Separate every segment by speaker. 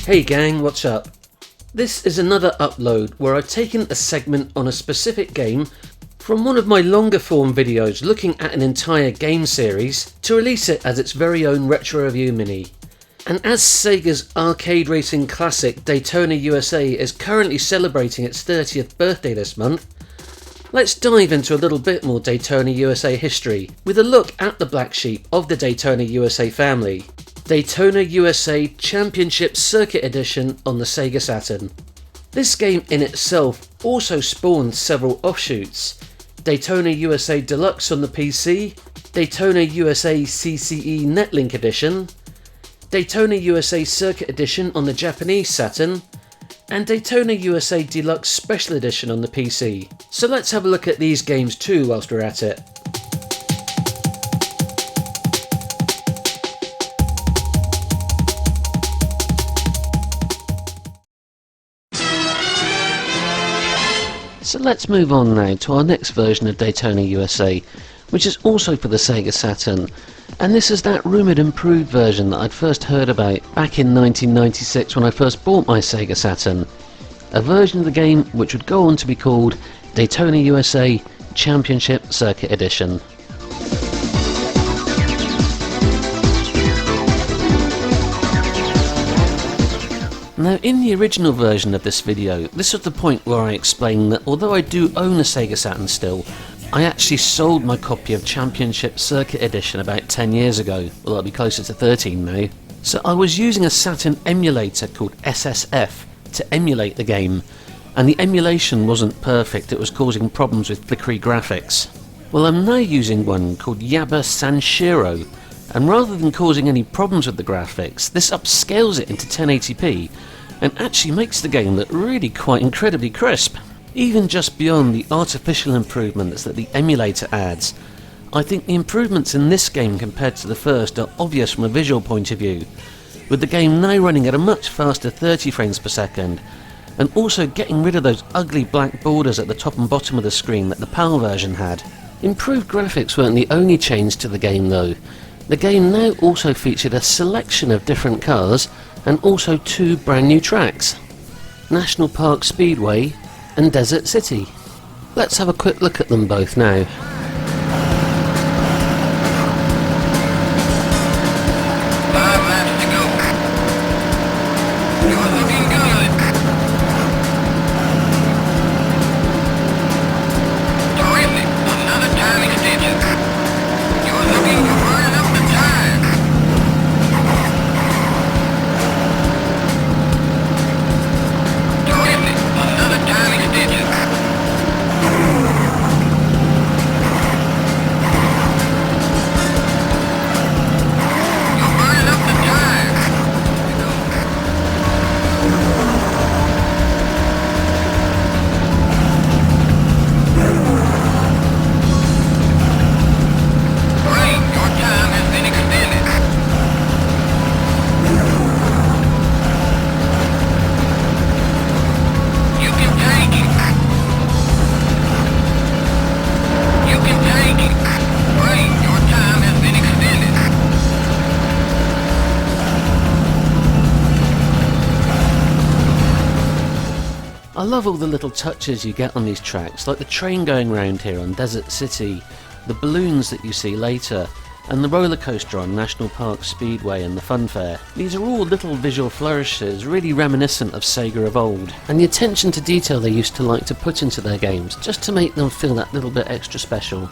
Speaker 1: Hey gang, what's up? This is another upload where I've taken a segment on a specific game from one of my longer form videos looking at an entire game series to release it as its very own retro review mini. And as Sega's arcade racing classic Daytona USA is currently celebrating its 30th birthday this month, let's dive into a little bit more Daytona USA history with a look at the black sheep of the Daytona USA family. Daytona USA Championship Circuit Edition on the Sega Saturn. This game in itself also spawned several offshoots: Daytona USA Deluxe on the PC, Daytona USA CCE Netlink Edition, Daytona USA Circuit Edition on the Japanese Saturn, and Daytona USA Deluxe Special Edition on the PC. So let's have a look at these games too whilst we're at it. So let's move on now to our next version of Daytona USA, which is also for the Sega Saturn, and this is that rumoured improved version that I'd first heard about back in 1996 when I first bought my Sega Saturn. A version of the game which would go on to be called Daytona USA Championship Circuit Edition. Now, in the original version of this video, this was the point where I explained that although I do own a Sega Saturn still, I actually sold my copy of Championship Circuit Edition about 10 years ago. Well, that'll be closer to 13 now. So I was using a Saturn emulator called SSF to emulate the game, and the emulation wasn't perfect, it was causing problems with flickery graphics. Well, I'm now using one called Yaba Sanshiro, and rather than causing any problems with the graphics, this upscales it into 1080p and actually makes the game look really quite incredibly crisp. Even just beyond the artificial improvements that the emulator adds, I think the improvements in this game compared to the first are obvious from a visual point of view, with the game now running at a much faster 30 frames per second, and also getting rid of those ugly black borders at the top and bottom of the screen that the PAL version had. Improved graphics weren't the only change to the game though. The game now also featured a selection of different cars and also two brand new tracks: National Park Speedway and Desert City. Let's have a quick look at them both now. I love all the little touches you get on these tracks, like the train going round here on Desert City, the balloons that you see later, and the roller coaster on National Park Speedway and the funfair. These are all little visual flourishes really reminiscent of Sega of old, and the attention to detail they used to like to put into their games, just to make them feel that little bit extra special.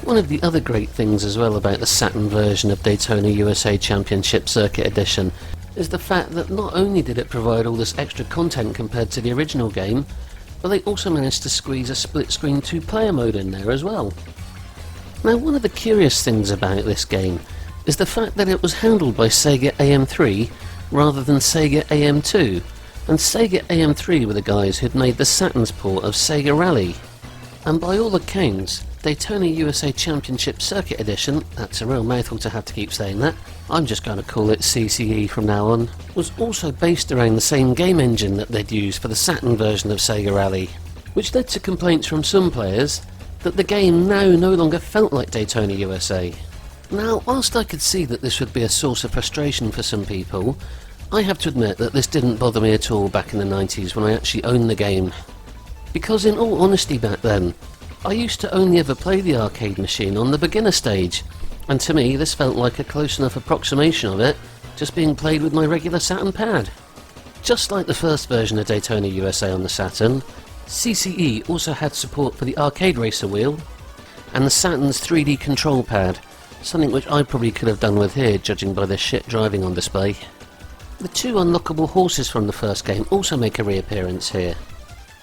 Speaker 1: One of the other great things as well about the Saturn version of Daytona USA Championship Circuit Edition is the fact that not only did it provide all this extra content compared to the original game, but they also managed to squeeze a split-screen two-player mode in there as well. Now, one of the curious things about this game is the fact that it was handled by Sega AM3 rather than Sega AM2, and Sega AM3 were the guys who'd made the Saturn's port of Sega Rally. And by all accounts, Daytona USA Championship Circuit Edition, that's a real mouthful to have to keep saying that, I'm just going to call it CCE from now on, was also based around the same game engine that they'd used for the Saturn version of Sega Rally, which led to complaints from some players that the game now no longer felt like Daytona USA. Now, whilst I could see that this would be a source of frustration for some people, I have to admit that this didn't bother me at all back in the 90s when I actually owned the game. Because in all honesty back then, I used to only ever play the arcade machine on the beginner stage, and to me this felt like a close enough approximation of it, just being played with my regular Saturn pad. Just like the first version of Daytona USA on the Saturn, CCE also had support for the arcade racer wheel, and the Saturn's 3D control pad, something which I probably could have done with here judging by the shit driving on display. The two unlockable horses from the first game also make a reappearance here,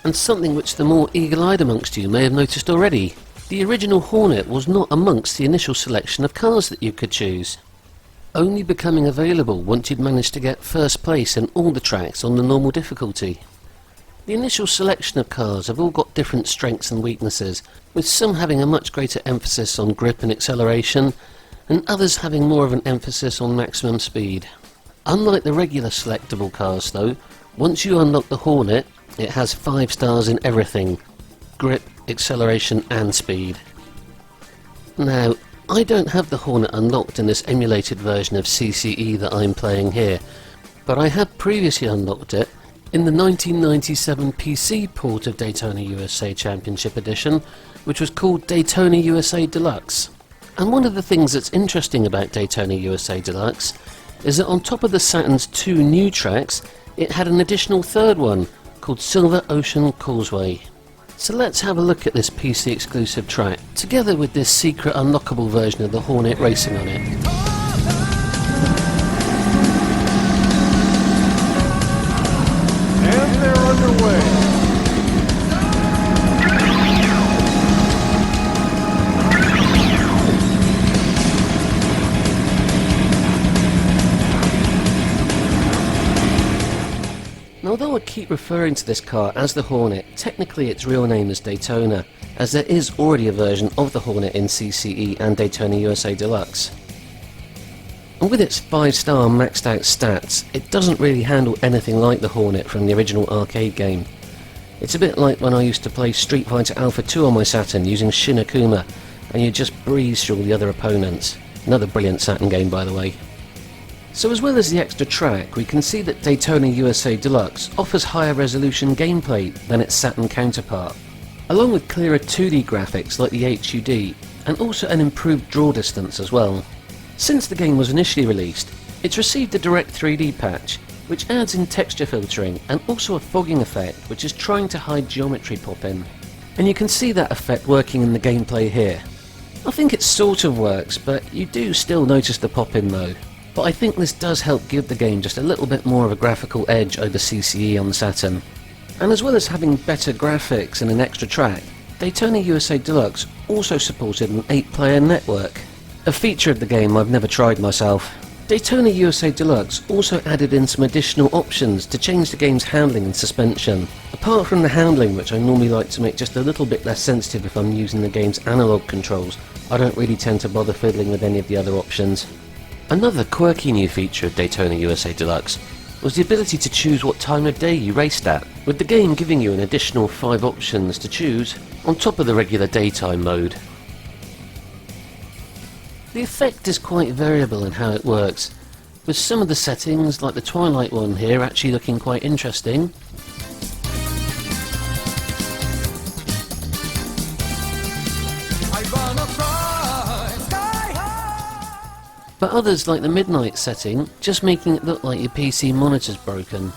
Speaker 1: and something which the more eagle-eyed amongst you may have noticed already, the original Hornet was not amongst the initial selection of cars that you could choose, only becoming available once you'd managed to get first place in all the tracks on the normal difficulty. The initial selection of cars have all got different strengths and weaknesses, with some having a much greater emphasis on grip and acceleration, and others having more of an emphasis on maximum speed. Unlike the regular selectable cars though, once you unlock the Hornet, it has 5 stars in everything: grip, acceleration and speed. Now, I don't have the Hornet unlocked in this emulated version of CCE that I'm playing here, but I had previously unlocked it in the 1997 PC port of Daytona USA Championship Edition, which was called Daytona USA Deluxe. And one of the things that's interesting about Daytona USA Deluxe is that on top of the Saturn's 2 new tracks, it had an additional third one, called Silver Ocean Causeway. So let's have a look at this PC exclusive track, together with this secret unlockable version of the Hornet racing on it.
Speaker 2: And they're underway.
Speaker 1: Although I keep referring to this car as the Hornet, technically its real name is Daytona, as there is already a version of the Hornet in CCE and Daytona USA Deluxe. And with its 5-star maxed out stats, it doesn't really handle anything like the Hornet from the original arcade game. It's a bit like when I used to play Street Fighter Alpha 2 on my Saturn using Shin Akuma, and you just breeze through all the other opponents. Another brilliant Saturn game, by the way. So as well as the extra track, we can see that Daytona USA Deluxe offers higher resolution gameplay than its Saturn counterpart, along with clearer 2D graphics like the HUD, and also an improved draw distance as well. Since the game was initially released, it's received a direct 3D patch, which adds in texture filtering and also a fogging effect which is trying to hide geometry pop-in. And you can see that effect working in the gameplay here. I think it sort of works, but you do still notice the pop-in though. But I think this does help give the game just a little bit more of a graphical edge over CCE on the Saturn. And as well as having better graphics and an extra track, Daytona USA Deluxe also supported an 8-player network, a feature of the game I've never tried myself. Daytona USA Deluxe also added in some additional options to change the game's handling and suspension. Apart from the handling, which I normally like to make just a little bit less sensitive if I'm using the game's analog controls, I don't really tend to bother fiddling with any of the other options. Another quirky new feature of Daytona USA Deluxe was the ability to choose what time of day you raced at, with the game giving you an additional 5 options to choose on top of the regular daytime mode. The effect is quite variable in how it works, with some of the settings, like the twilight one here, actually looking quite interesting. But others, like the midnight setting, just making it look like your PC monitor's broken.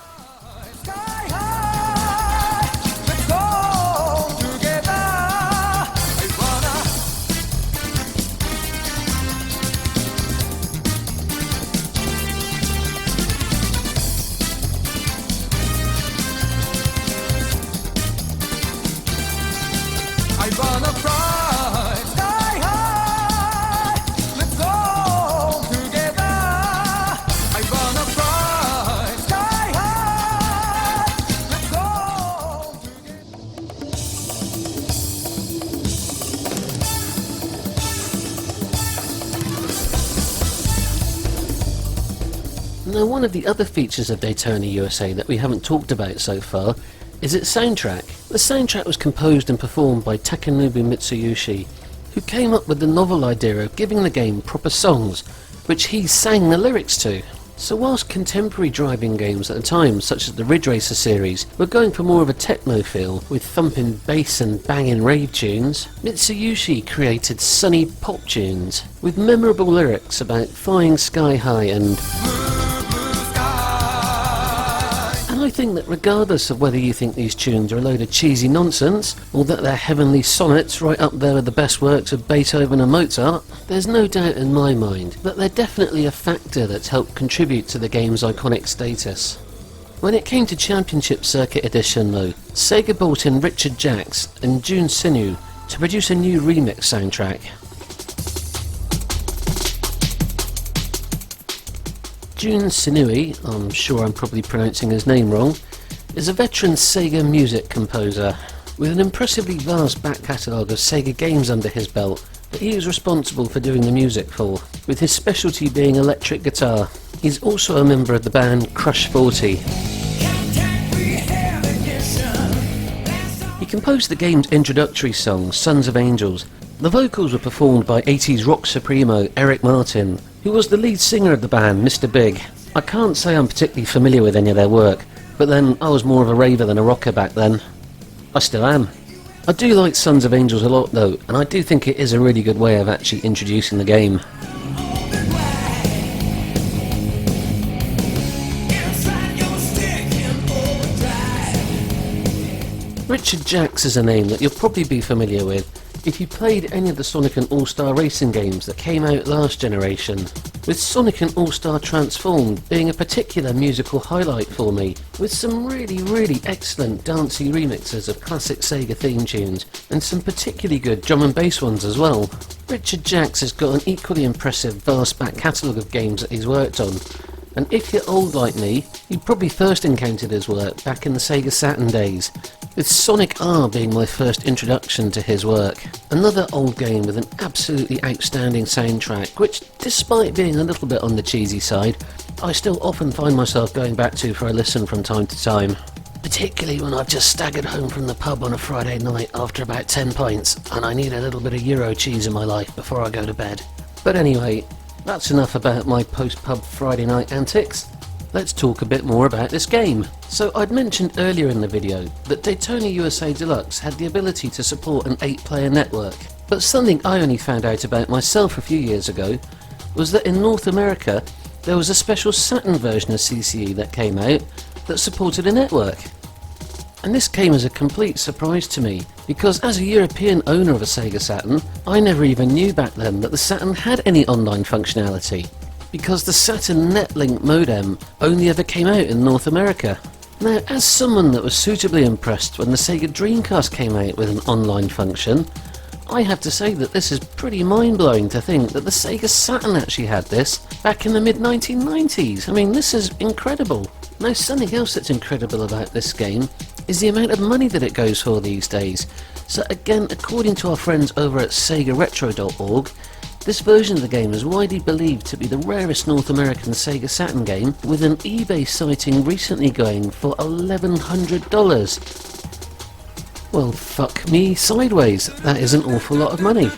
Speaker 1: Now, one of the other features of Daytona USA that we haven't talked about so far is its soundtrack. The soundtrack was composed and performed by Takenobu Mitsuyoshi, who came up with the novel idea of giving the game proper songs, which he sang the lyrics to. So whilst contemporary driving games at the time, such as the Ridge Racer series, were going for more of a techno feel, with thumping bass and banging rave tunes, Mitsuyoshi created sunny pop tunes, with memorable lyrics about flying sky high and I think that regardless of whether you think these tunes are a load of cheesy nonsense, or that they're heavenly sonnets right up there with the best works of Beethoven and Mozart, there's no doubt in my mind that they're definitely a factor that's helped contribute to the game's iconic status. When it came to Championship Circuit Edition though, Sega brought in Richard Jacks and Jun Sinu to produce a new remix soundtrack. Jun Sinui, I'm sure I'm probably pronouncing his name wrong, is a veteran Sega music composer with an impressively vast back catalogue of Sega games under his belt that he is responsible for doing the music for, with his specialty being electric guitar. He's also a member of the band Crush 40. He composed the game's introductory song, Sons of Angels. The vocals were performed by 80s rock supremo Eric Martin, who was the lead singer of the band, Mr. Big. I can't say I'm particularly familiar with any of their work, but then I was more of a raver than a rocker back then. I still am. I do like Sons of Angels a lot though, and I do think it is a really good way of actually introducing the game. Richard Jacks is a name that you'll probably be familiar with if you played any of the Sonic and All-Star racing games that came out last generation, with Sonic and All-Star Transformed being a particular musical highlight for me, with some really excellent dancey remixes of classic Sega theme tunes, and some particularly good drum and bass ones as well. Richard Jacks has got an equally impressive vast back catalogue of games that he's worked on, and if you're old like me, you probably first encountered his work back in the Sega Saturn days, with Sonic R being my first introduction to his work. Another old game with an absolutely outstanding soundtrack, which, despite being a little bit on the cheesy side, I still often find myself going back to for a listen from time to time. Particularly when I've just staggered home from the pub on a Friday night after about 10 pints, and I need a little bit of Euro cheese in my life before I go to bed. But anyway, that's enough about my post-pub Friday night antics. Let's talk a bit more about this game. So I'd mentioned earlier in the video that Daytona USA Deluxe had the ability to support an 8-player network, but something I only found out about myself a few years ago was that in North America there was a special Saturn version of CCE that came out that supported a network. And this came as a complete surprise to me, because as a European owner of a Sega Saturn, I never even knew back then that the Saturn had any online functionality, because the Saturn Netlink modem only ever came out in North America. Now, as someone that was suitably impressed when the Sega Dreamcast came out with an online function, I have to say that this is pretty mind-blowing to think that the Sega Saturn actually had this back in the mid-1990s. I mean, this is incredible. Now, something else that's incredible about this game is the amount of money that it goes for these days. So again, according to our friends over at SegaRetro.org, this version of the game is widely believed to be the rarest North American Sega Saturn game, with an eBay sighting recently going for $1,100. Well, fuck me sideways, that is an awful lot of money.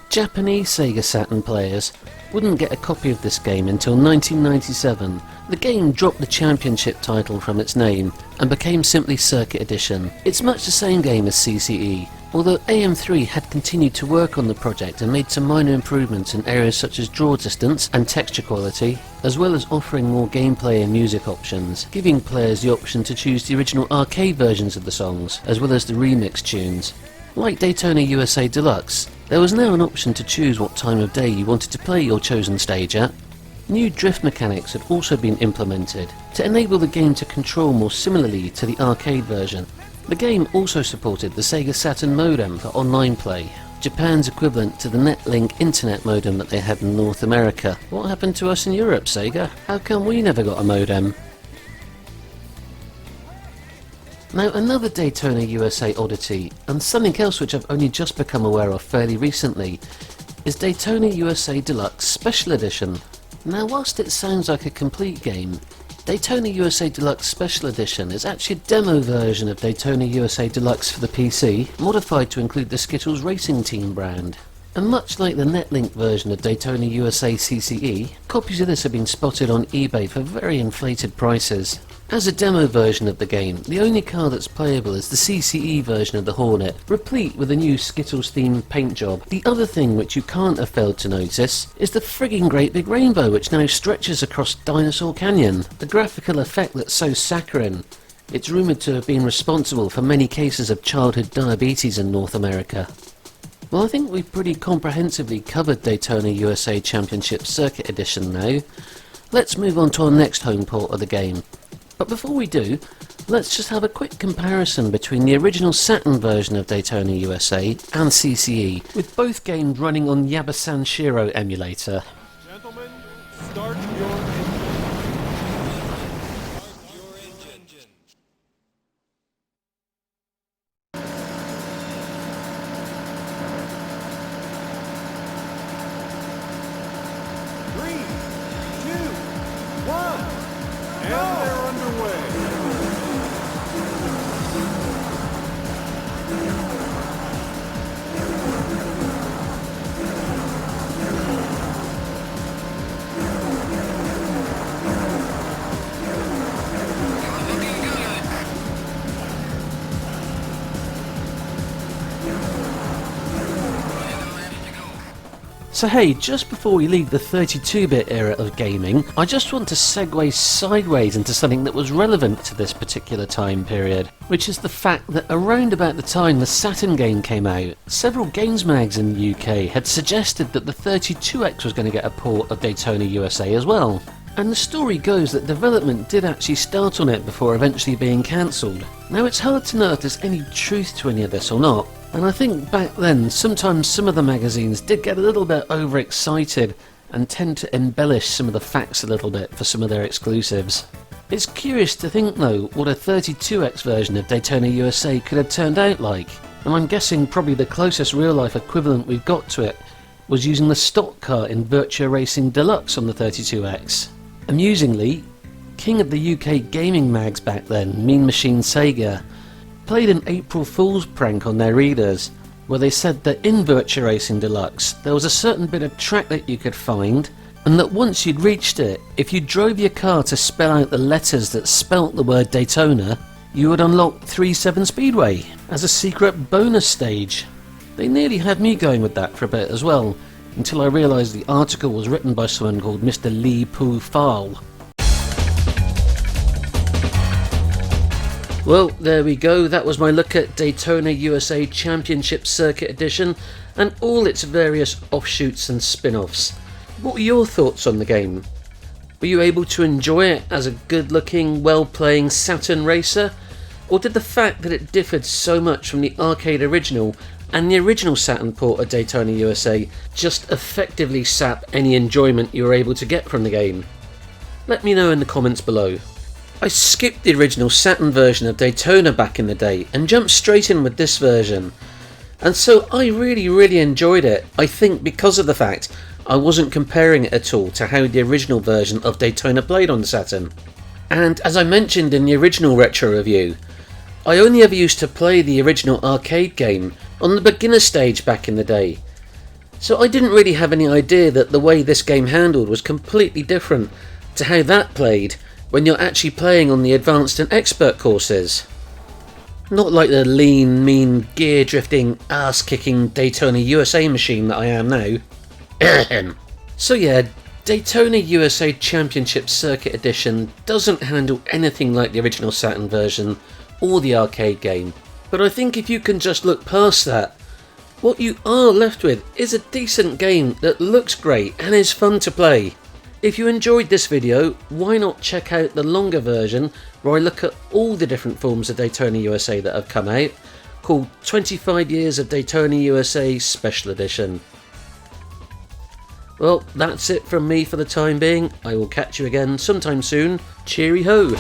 Speaker 1: Japanese Sega Saturn players wouldn't get a copy of this game until 1997. The game dropped the championship title from its name and became simply Circuit Edition. It's much the same game as CCE, although AM3 had continued to work on the project and made some minor improvements in areas such as draw distance and texture quality, as well as offering more gameplay and music options, giving players the option to choose the original arcade versions of the songs, as well as the remix tunes. Like Daytona USA Deluxe, there was now an option to choose what time of day you wanted to play your chosen stage at. New drift mechanics had also been implemented to enable the game to control more similarly to the arcade version. The game also supported the Sega Saturn modem for online play, Japan's equivalent to the Netlink internet modem that they had in North America. What happened to us in Europe, Sega? How come we never got a modem? Now, another Daytona USA oddity, and something else which I've only just become aware of fairly recently, is Daytona USA Deluxe Special Edition. Now, whilst it sounds like a complete game, Daytona USA Deluxe Special Edition is actually a demo version of Daytona USA Deluxe for the PC, modified to include the Skittles Racing Team brand. And much like the Netlink version of Daytona USA CCE, copies of this have been spotted on eBay for very inflated prices. As a demo version of the game, the only car that's playable is the CCE version of the Hornet, replete with a new Skittles themed paint job. The other thing which you can't have failed to notice is the frigging great big rainbow which now stretches across Dinosaur Canyon. The graphical effect that's so saccharine, it's rumoured to have been responsible for many cases of childhood diabetes in North America. Well, I think we've pretty comprehensively covered Daytona USA Championship Circuit Edition now. Let's move on to our next home port of the game. But before we do, let's just have a quick comparison between the original Saturn version of Daytona USA and CCE, with both games running on Yabasan Shiro emulator.
Speaker 2: Gentlemen, start your engine. Three, two, one, and they're underway.
Speaker 1: So hey, just before we leave the 32-bit era of gaming, I just want to segue sideways into something that was relevant to this particular time period, which is the fact that around about the time the Saturn game came out, several games mags in the UK had suggested that the 32X was going to get a port of Daytona USA as well. And the story goes that development did actually start on it before eventually being cancelled. Now it's hard to know if there's any truth to any of this or not, and I think back then sometimes some of the magazines did get a little bit overexcited and tend to embellish some of the facts a little bit for some of their exclusives. It's curious to think though what a 32X version of Daytona USA could have turned out like, and I'm guessing probably the closest real life equivalent we've got to it was using the stock car in Virtua Racing Deluxe on the 32X. Amusingly, king of the UK gaming mags back then, Mean Machine Sega, played an April Fool's prank on their readers, where they said that in Virtua Racing Deluxe there was a certain bit of track that you could find, and that once you'd reached it, if you drove your car to spell out the letters that spelt the word Daytona, you would unlock 37 Speedway as a secret bonus stage. They nearly had me going with that for a bit as well, until I realised the article was written by someone called Mr. Lee Poo Fowl. Well, there we go, that was my look at Daytona USA Championship Circuit Edition and all its various offshoots and spin-offs. What were your thoughts on the game? Were you able to enjoy it as a good-looking, well-playing Saturn racer? Or did the fact that it differed so much from the arcade original and the original Saturn port of Daytona USA just effectively sap any enjoyment you were able to get from the game? Let me know in the comments below. I skipped the original Saturn version of Daytona back in the day and jumped straight in with this version, and so I really enjoyed it, I think because of the fact I wasn't comparing it at all to how the original version of Daytona played on the Saturn. And as I mentioned in the original retro review, I only ever used to play the original arcade game on the beginner stage back in the day, so I didn't really have any idea that the way this game handled was completely different to how that played when you're actually playing on the advanced and expert courses. Not like the lean, mean, gear drifting, ass kicking Daytona USA machine that I am now. So yeah, Daytona USA Championship Circuit Edition doesn't handle anything like the original Saturn version or the arcade game, but I think if you can just look past that, what you are left with is a decent game that looks great and is fun to play. If you enjoyed this video, why not check out the longer version where I look at all the different forms of Daytona USA that have come out, called 25 Years of Daytona USA Special Edition. Well, that's it from me for the time being. I will catch you again sometime soon. Cheery ho!